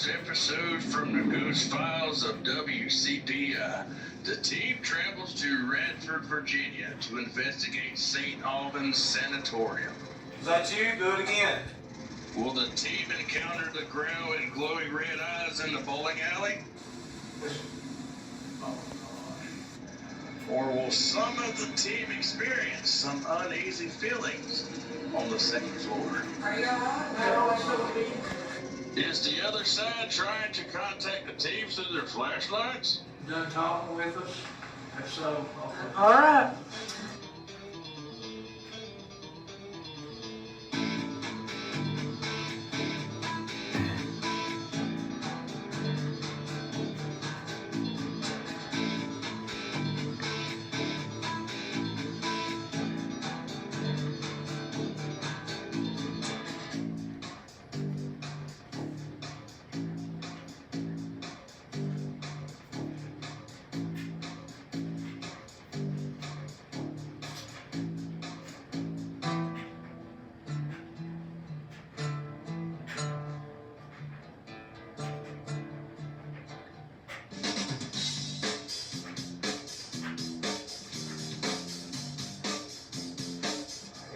first episode from the Ghost Files of WCPI. The team travels to Radford, Virginia to investigate St. Albans Sanatorium. Is that you? Do it again. Will the team encounter the growl and glowing red eyes in the bowling alley? Oh, Or will some of the team experience some uneasy feelings on the second floor? Are you alright? Is the other side trying to contact the team through their flashlights? Done talking with us? If so, okay. All right.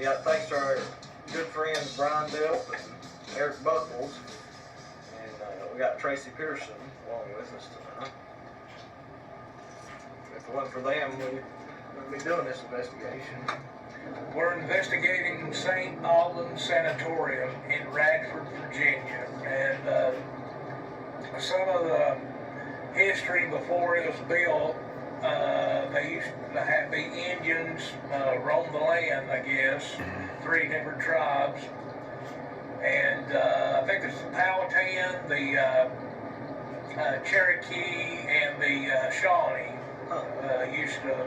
Yeah, thanks to our good friends Brian Delp and Eric Buckles, and we got Tracy Pearson along with us tonight. If it wasn't for them, we wouldn't be doing this investigation. We're investigating St. Albans Sanatorium in Radford, Virginia, and some of the history before it was built. They used to have the Indians roam the land, I guess, 3 different tribes, and I think it's the Powhatan, the Cherokee, and the Shawnee used to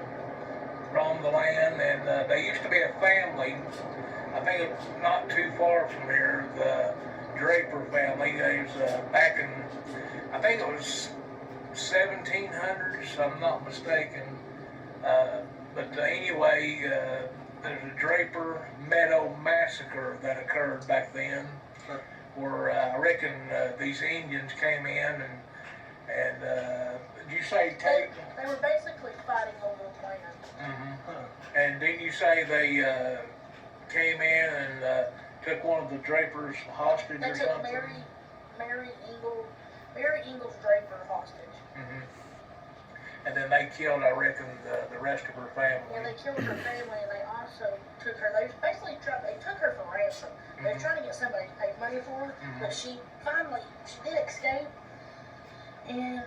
roam the land, and they used to be a family. I think it's not too far from here, the Draper family. They was back in, I think it was 1700s, if I'm not mistaken. But anyway, there's a Draper Meadow massacre that occurred back then, where I reckon these Indians came in and did you say take? They were basically fighting over the land. Mm-hmm. And didn't you say they came in and took one of the Drapers hostage They or took something? Mary Ingalls Draper hostage. Mm-hmm. And then they killed, I reckon, the rest of her family. Yeah, they killed her family, and they also took her. They basically they took her for ransom. They were trying to get somebody to pay money for her, but she did escape, and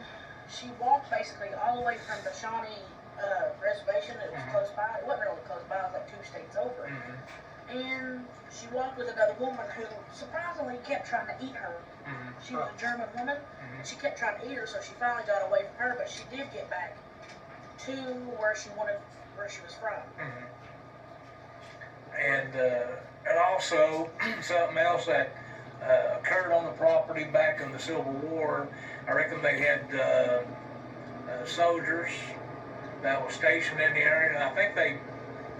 she walked basically all the way from the Shawnee reservation. It was close by. It wasn't really close by. It was like 2 states over. And she walked with another woman who surprisingly kept trying to eat her. She was a German woman. She kept trying to eat her, so she finally got away from her, but she did get back to where she was from. And also something else that occurred on the property back in the Civil War. I reckon they had soldiers that were stationed in the area, and I think they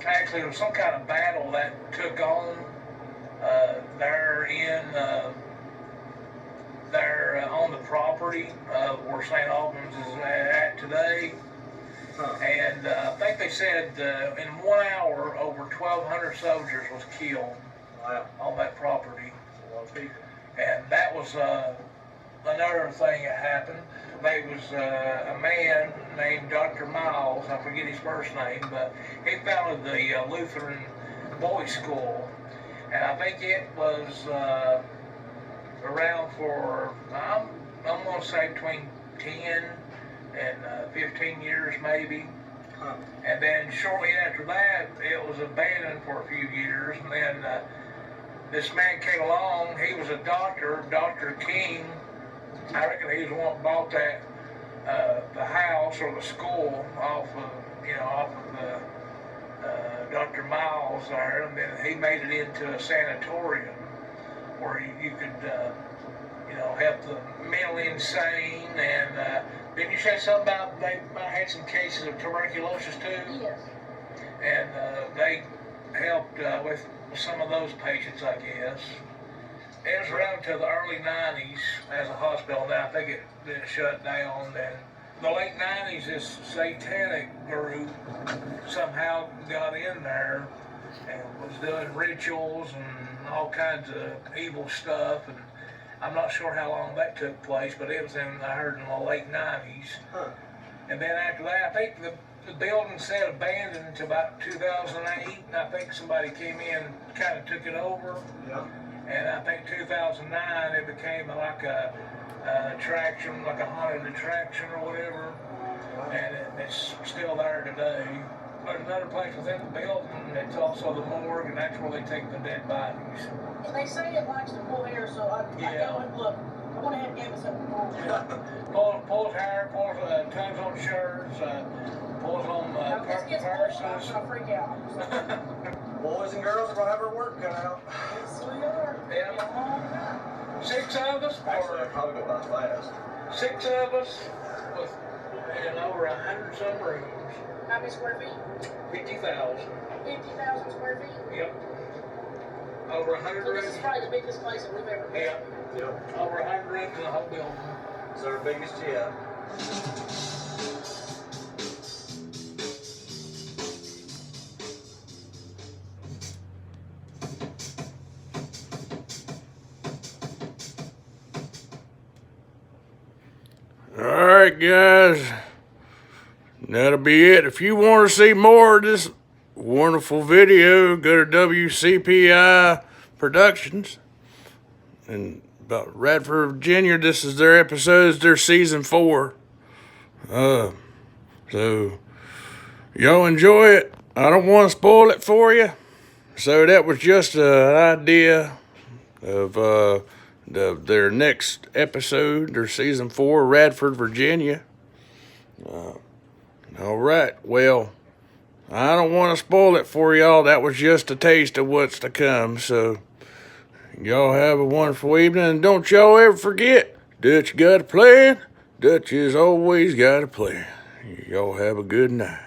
actually there was some kind of battle that took on there on the property where St. Albans is at today. And I think they said in 1 hour over 1,200 soldiers was killed on that property. That's a lot of people. And that was another thing that happened. There was a man named Dr. Miles, I forget his first name, but he founded the Lutheran Boys School. And I think it was around for, I'm going to say between 10 and 15 years maybe. And then shortly after that, it was abandoned for a few years. And then this man came along. He was a doctor, Dr. King. I reckon he was the one that bought that the house or the school off of Dr. Miles there, and then he made it into a sanatorium where you could help the mentally insane. And didn't you say something about they had some cases of tuberculosis too? Yes. And they helped with some of those patients, I guess. It was around till the early 90s as a hospital. Now I think it shut down. Then the late 90s, this satanic group somehow got in there and was doing rituals and all kinds of evil stuff. And I'm not sure how long that took place, but it was I heard in the late 90s. Huh. And then after that, I think the building said abandoned until about 2008, and I think somebody came in and kind of took it over. Yeah. And I think 2009 it became like a attraction, like a haunted attraction or whatever. And it's still there today. But another place within the building, it's also the morgue, and that's where they take the dead bodies. And they say it likes to pull hair, so I go and look. I want to have David something pull hair. Pulls hair, pulls tugs on shirts, pulls on This gets pulled, purses. I'll freak out. Boys and girls will have our work cut out. Yes, we are. Yeah. Been a long time. 6 of us, Actually, or I'll probably go by fast. 6 of us, with over 100 some rooms. How many square feet? 50,000. 50,000 square feet? Yep. Over 100 So this rooms. is probably the biggest place that we've ever been. Yep. Yep. Over 100 rooms in the whole building. It's our biggest yet. Alright guys, that'll be it. If you want to see more of this wonderful video, go to WCPI Productions. And about Radford, Virginia, this is their episodes, their season 4. So, y'all enjoy it. I don't want to spoil it for you. So that was just an idea of their next episode, their season 4, Radford, Virginia. All right, well, I don't want to spoil it for y'all. That was just a taste of what's to come. So y'all have a wonderful evening, and don't y'all ever forget, Dutch got a plan. Dutch has always got a plan. Y'all have a good night.